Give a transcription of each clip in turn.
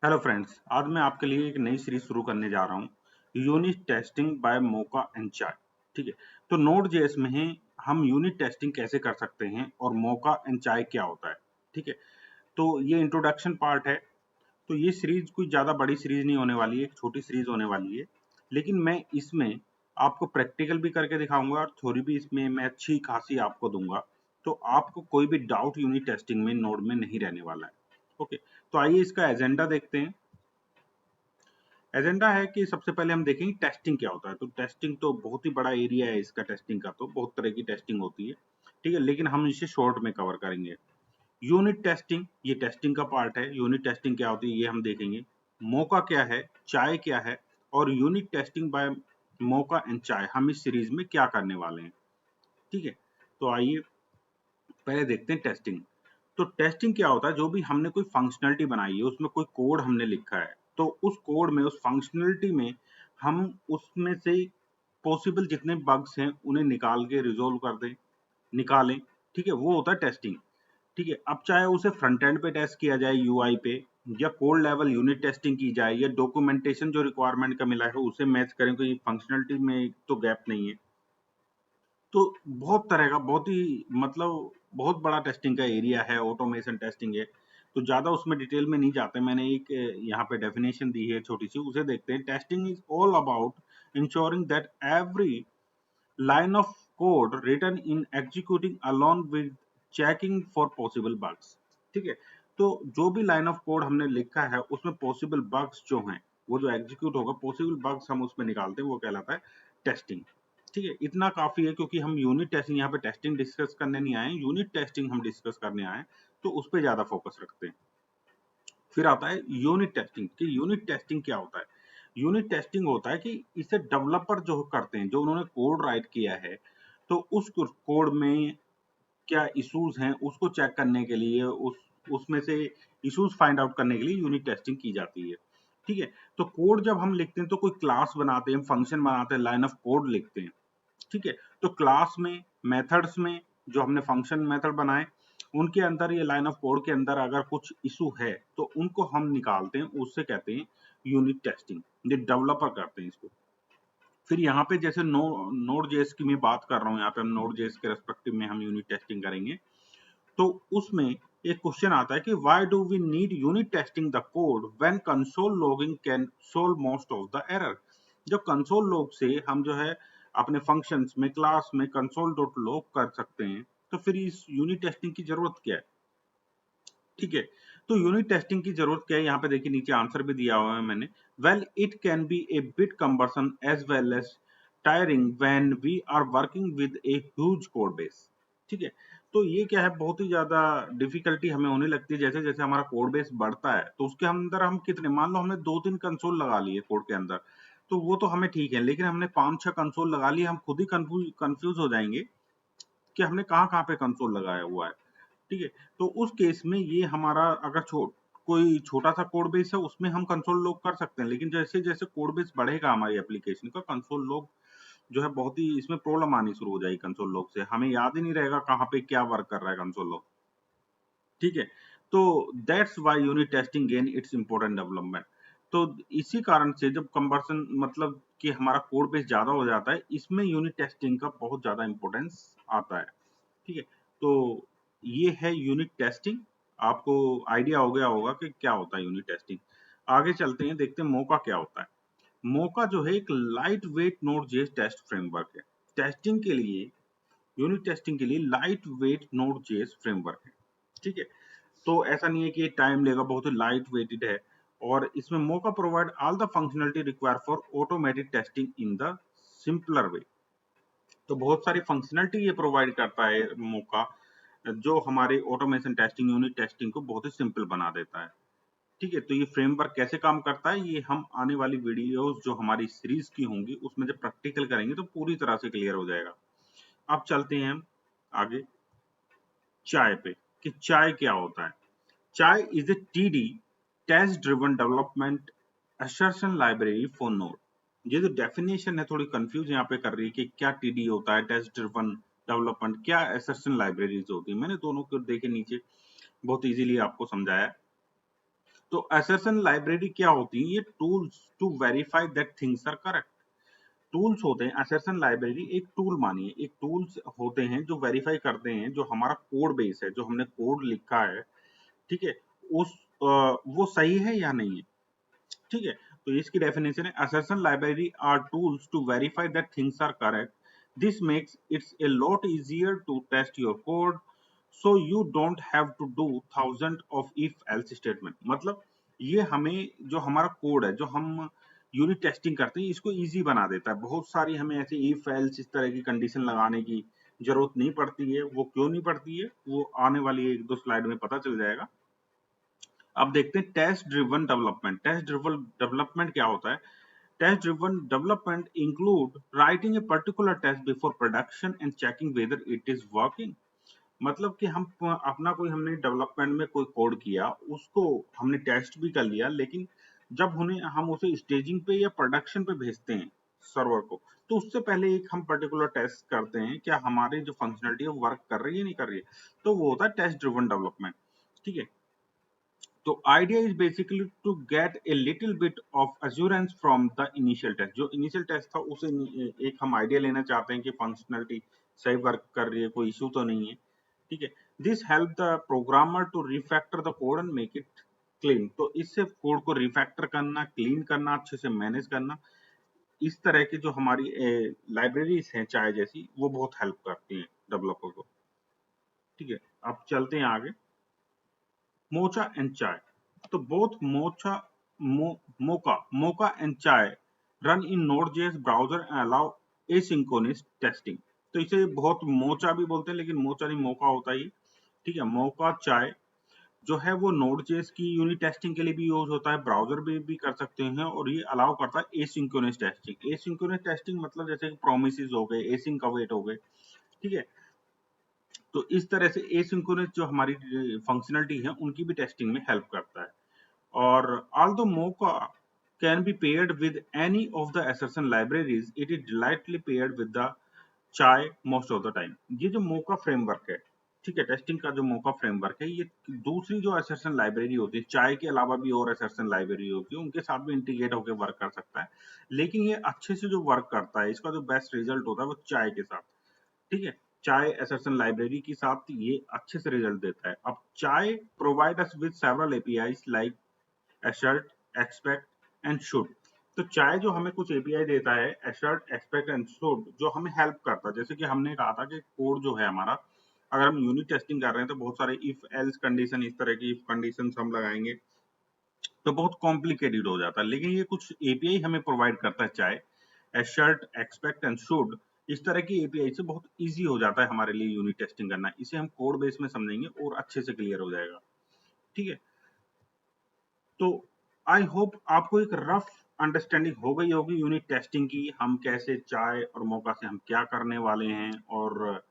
Hello friends, आज मैं आपके लिए एक नई सीरीज शुरू करने जा रहा हूँ, unit testing by Mocha and Chai. ठीक है, तो नोड जेएस में हम यूनिट टेस्टिंग कैसे कर सकते हैं और मोका एंड चाय क्या होता है। ठीक है, तो ये इंट्रोडक्शन पार्ट है। तो ये सीरीज कोई ज़्यादा बड़ी सीरीज नहीं होने वाली है, एक छोटी सीरीज होने वाली है, लेकिन मैं इसमें आपको प्रैक्टिकल भी करके दिखाऊंगा और थ्योरी भी इसमें मैं अच्छी खासी आपको दूंगा। तो आपको कोई भी डाउट यूनिट टेस्टिंग में नोड में नहीं रहने वाला है। ओके, तो आइए इसका एजेंडा देखते हैं। एजेंडा है कि सबसे पहले हम देखेंगे टेस्टिंग क्या होता है। तो टेस्टिंग तो बहुत ही बड़ा एरिया है इसका, टेस्टिंग का तो बहुत तरह की टेस्टिंग होती है। ठीक है, लेकिन हम इसे शॉर्ट में कवर करेंगे। यूनिट टेस्टिंग, ये टेस्टिंग का पार्ट है। यूनिट टेस्टिंग क्या होती है ये हम देखेंगे। मौका क्या है, चाय क्या है, और यूनिट टेस्टिंग बाय मौका एंड चाय हम इस सीरीज में क्या करने वाले हैं। ठीक है, तो आइए पहले देखते हैं टेस्टिंग। तो टेस्टिंग क्या होता है, जो भी हमने कोई फंक्शनलिटी बनाई है, उसमें कोई कोड हमने लिखा है, तो उस कोड में, उस फंक्शनलिटी में हम उसमें से पॉसिबल जितने बग्स हैं उन्हें निकाल के रिजोल्व कर दें, निकालें। ठीक है, वो होता है टेस्टिंग। ठीक है, अब चाहे उसे फ्रंट एंड पे टेस्ट किया जाए यूआई पे, या कोड लेवल यूनिट टेस्टिंग की जाए, या डॉक्यूमेंटेशन जो रिक्वायरमेंट का मिला है उसे मैच करें, कोई फंक्शनलिटी में तो गैप नहीं है। तो बहुत तरह का, बहुत ही मतलब बहुत बड़ा टेस्टिंग का एरिया है, ऑटोमेशन टेस्टिंग है। तो ज़्यादा उसमें डिटेल में नहीं जाते, मैंने एक यहाँ पे डेफिनेशन दी है छोटी सी, उसे देखते हैं। Testing is all about ensuring that every line of code written in executing along with checking for possible bugs। ठीक है, तो जो भी लाइन ऑफ कोड हमने लिखा है उसमें पॉसिबल बग्स जो हैं, वो जो एग्जीक्यूट होगा, पॉसिबल बग्स हम उसमें निकालते हैं, वो कहलाता है टेस्टिंग। ठीक है, इतना काफी है, क्योंकि हम यूनिट टेस्टिंग, यहाँ पे टेस्टिंग डिस्कस करने नहीं आए, यूनिट टेस्टिंग हम डिस्कस करने आए, तो उस पर ज्यादा फोकस रखते हैं। फिर आता है यूनिट टेस्टिंग कि यूनिट टेस्टिंग क्या होता है। यूनिट टेस्टिंग होता है कि इसे डेवलपर जो करते हैं, जो उन्होंने कोड राइट किया है, तो उस कोड में क्या इश्यूज हैं उसको चेक करने के लिए, उसमें से इश्यूज फाइंड आउट करने के लिए यूनिट टेस्टिंग की जाती है। ठीक है, तो कोड जब हम लिखते हैं तो कोई क्लास बनाते हैं, फंक्शन बनाते हैं, लाइन ऑफ कोड लिखते हैं। ठीक है, तो क्लास में, मेथड्स में, जो हमने फंक्शन मेथड बनाए उनके अंदर, ये लाइन ऑफ कोड के अंदर अगर कुछ इशू है तो उनको हम निकालते हैं, उससे कहते हैं यूनिट टेस्टिंग। ये डेवलपर करते हैं इसको। फिर यहाँ पे जैसे नोड जेएस की मैं बात कर रहा हूँ, यहाँ पे हम नोड जेएस के रेस्पेक्टिव में हम यूनिट टेस्टिंग करेंगे। तो उसमें एक क्वेश्चन आता है कि why do we need unit testing the code when console logging can solve most of the error. जब कंसोल लॉग से हम जो है अपने फंक्शंस में, क्लास में कंसोल डॉट लॉग कर सकते हैं, तो फिर इस यूनिट टेस्टिंग की जरूरत क्या है। ठीक है, तो यूनिट टेस्टिंग की जरूरत क्या है, यहाँ पे देखिए नीचे आंसर भी दिया हुआ है मैंने। Well it can be a bit cumbersome as well as tiring when we are working with a huge code base. ठीक है, तो ये क्या है, बहुत ही ज्यादा डिफिकल्टी हमें होने लगती है जैसे जैसे हमारा कोड बेस बढ़ता है। तो उसके अंदर हम कितने, मान लो हमने 2-3 कंसोल लगा लिए कोड के अंदर, तो वो तो हमें ठीक है, लेकिन हमने 5-6 कंसोल लगा लिए, हम खुद ही कंफ्यूज हो जाएंगे कि हमने कहाँ कहाँ पे कंसोल लगाया हुआ है। ठीक है, तो उस केस में ये हमारा अगर कोई छोटा सा कोड बेस है उसमें हम कंसोल लॉग कर सकते हैं, लेकिन जैसे जैसे कोड बेस बढ़ेगा हमारी एप्लीकेशन का, कंसोल लॉग जो है बहुत ही इसमें प्रॉब्लम आनी शुरू हो जाएगी। कंसोल लॉग से हमें याद ही नहीं रहेगा कहाँ पे क्या वर्क कर रहा है कंसोल लॉग। ठीक है, तो that's why unit testing gain it's important development. तो इसी कारण से जब कंवर्सन, मतलब कि हमारा कोड बेस ज्यादा हो जाता है, इसमें यूनिट टेस्टिंग का बहुत ज्यादा इंपॉर्टेंस आता है। ठीक है, तो ये है यूनिट टेस्टिंग। आपको आइडिया हो गया होगा कि क्या होता है यूनिट टेस्टिंग। आगे चलते हैं, देखते हैं मौका क्या होता है। मौका जो है एक light weight Node JS test framework है। टेस्टिंग के लिए, यूनिट टेस्टिंग के लिए light weight Node JS framework है। ठीक है, तो ऐसा नहीं है कि ये टाइम लेगा, बहुत ही लाइट वेटेड है। और इसमें मौका provide all the functionality require for automated testing in the simpler way. तो बहुत सारी फंक्शनलिटी ये प्रोवाइड करता है मौका, जो हमारे ऑटोमेशन टेस्टिंग, यूनिट टेस्टिंग को बहुत ही सिंपल बना देता है। ठीक है, तो ये फ्रेमवर्क कैसे काम करता है, ये हम आने वाली वीडियोस जो हमारी सीरीज की होंगी उसमें जब प्रैक्टिकल करेंगे तो पूरी तरह से क्लियर हो जाएगा। अब चलते हैं हम आगे चाय पे, कि चाय क्या होता है। Chai is a TD, test driven development assertion library for Node. ये जो डेफिनेशन है थोड़ी कंफ्यूज यहाँ पे कर रही है कि क्या टीडी होता है, टेस्ट ड्रिवन डेवलपमेंट, क्या असर्शन लाइब्रेरीज होती है। मैंने दोनों को देखे नीचे बहुत इजीली आपको समझाया है। तो assertion लाइब्रेरी क्या होती है? ये tools to verify that things are correct. Tools होते हैं, assertion लाइब्रेरी एक टूल मानिए, एक टूल्स होते हैं जो वेरीफाई करते हैं जो हमारा कोड बेस है, जो हमने कोड लिखा है, ठीक है, उस वो सही है या नहीं है, ठीक है। तो इसकी डेफिनेशन है, assertion library are tools to verify that things are correct. This makes it a lot easier to test your code, so you don't have to do thousands of if else statement। मतलब ये हमें जो हमारा code है, जो हम unit testing करते हैं, इसको इजी बना देता है। बहुत सारी हमें ऐसे इफ एल्स इस तरह की कंडीशन लगाने की जरूरत नहीं पड़ती है। वो क्यों नहीं पड़ती है, वो आने वाली एक दो स्लाइड में पता चल जाएगा। अब देखते हैं test driven development. Test driven development क्या होता है? Test driven development include writing a particular test before production and checking whether it is working. मतलब कि हम अपना कोई हमने डेवलपमेंट में कोई कोड किया, उसको हमने टेस्ट भी कर लिया, लेकिन जब उन्हें हम उसे स्टेजिंग पे या प्रोडक्शन पे भेजते हैं सर्वर को, तो उससे पहले एक हम पर्टिकुलर टेस्ट करते हैं क्या हमारी जो फंक्शनलिटी है वर्क कर रही है नहीं कर रही है। तो वो होता है टेस्ट ड्रिवन डेवलपमेंट, ठीक है। तो idea is basically to get a little bit of assurance from the initial test. जो इनिशियल टेस्ट था उसे एक हम आइडिया लेना चाहते हैं कि फंक्शनलिटी सही वर्क कर रही है, कोई इशू तो नहीं है, ठीक है। This help the programmer to refactor the code and make it clean. तो इससे कोड को रिफैक्टर करना, क्लीन करना, अच्छे से मैनेज करना, इस तरह की जो हमारी लाइब्रेरीज हैं चाय जैसी, वो बहुत हेल्प करती हैं डेवलपर को, ठीक है। अब चलते हैं आगे। Mocha and Chai. So both Mocha and Chai run in Node.js browser and allow asynchronous testing. तो इसे बहुत मोचा भी बोलते हैं, लेकिन मोचा नहीं मोका होता ही, ठीक है। मोका चाय जो है वो Node.js की यूनिट टेस्टिंग के लिए भी यूज होता है, ब्राउजर भी कर सकते हैं, और ये अलाउ करता है एसिंक्रोनस टेस्टिंग। एसिंक्रोनस टेस्टिंग मतलब जैसे कि प्रोमिसेस हो गए, एसिंक अवेट हो गए, ठीक है। तो इस तरह से एसिंक्रोनस जो हमारी फंक्शनलिटी है उनकी भी टेस्टिंग में हेल्प करता है। और although Mocha can be paired with any of the assertion libraries, it is delightfully paired with the Chai most of the time। ये जो Mocha फ्रेमवर्क है, ठीक है, टेस्टिंग का जो Mocha फ्रेमवर्क है, ये दूसरी जो assertion लाइब्रेरी होती है, Chai के अलावा भी और assertion लाइब्रेरी होती है, उनके साथ भी इंटीग्रेट होकर वर्क कर सकता है। लेकिन ये अच्छे से जो वर्क करता है, इसका जो बेस्ट रिजल्ट होता है वो Chai के साथ, ठीक है। चाय एसर्शन लाइब्रेरी के साथ ये अच्छे से रिजल्ट देता है। अब चाय provide us with several APIs like assert, expect and should। तो चाहे जो हमें कुछ एपीआई देता है assert, expect and should, जो हमें हेल्प करता है। जैसे कि हमने कहा था कि कोड जो है हमारा, अगर हम यूनिट टेस्टिंग कर रहे हैं तो बहुत सारे इफ एल्स कंडीशन, इस तरह की इफ कंडीशन हम लगाएंगे तो बहुत कॉम्प्लिकेटेड हो जाता है। लेकिन ये कुछ एपीआई हमें प्रोवाइड करता है, चाहे assert, expect and should, इस तरह की एपीआई से बहुत इजी हो जाता है हमारे लिए यूनिट टेस्टिंग करना। इसे हम कोड बेस में समझेंगे और अच्छे से क्लियर हो जाएगा, ठीक है। तो आई होप आपको एक रफ अंडरस्टैंडिंग हो गई होगी यूनिट टेस्टिंग की, हम कैसे चाय और मौका से हम क्या करने वाले हैं, और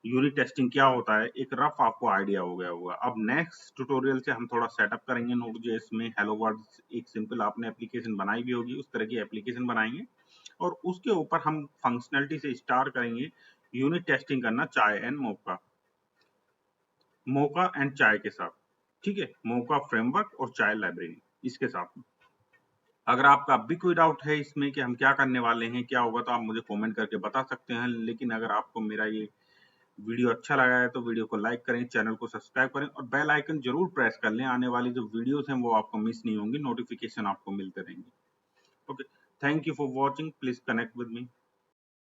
यूनिट टेस्टिंग क्या होता है, एक रफ आपको आइडिया हो गया होगा। अब नेक्स्ट ट्यूटोरियल से हम थोड़ा सेटअप करेंगे नोड.जेएस में। हेलो वर्ल्ड एक सिंपल आपने एप्लीकेशन बनाई भी होगी, उस तरह की एप्लीकेशन बनाएंगे, और उसके ऊपर हम फंक्शनलिटी से स्टार्ट करेंगे यूनिट टेस्टिंग करना चाय एंड मौका एंड चाय के साथ, ठीक है। मौका फ्रेमवर्क और चाय लाइब्रेरी इसके साथ में। अगर आपका अब भी कोई डाउट है इसमें कि हम क्या करने वाले हैं, क्या होगा, तो आप मुझे कमेंट करके बता सकते हैं। लेकिन अगर आपको मेरा ये वीडियो अच्छा लगा है तो वीडियो को लाइक करें, चैनल को सब्सक्राइब करें और बेल आइकन जरूर प्रेस कर लें। आने वाली जो वीडियोस हैं वो आपको मिस नहीं होंगी, नोटिफिकेशन आपको मिलते रहेंगे। Okay, thank you for watching, please connect with me.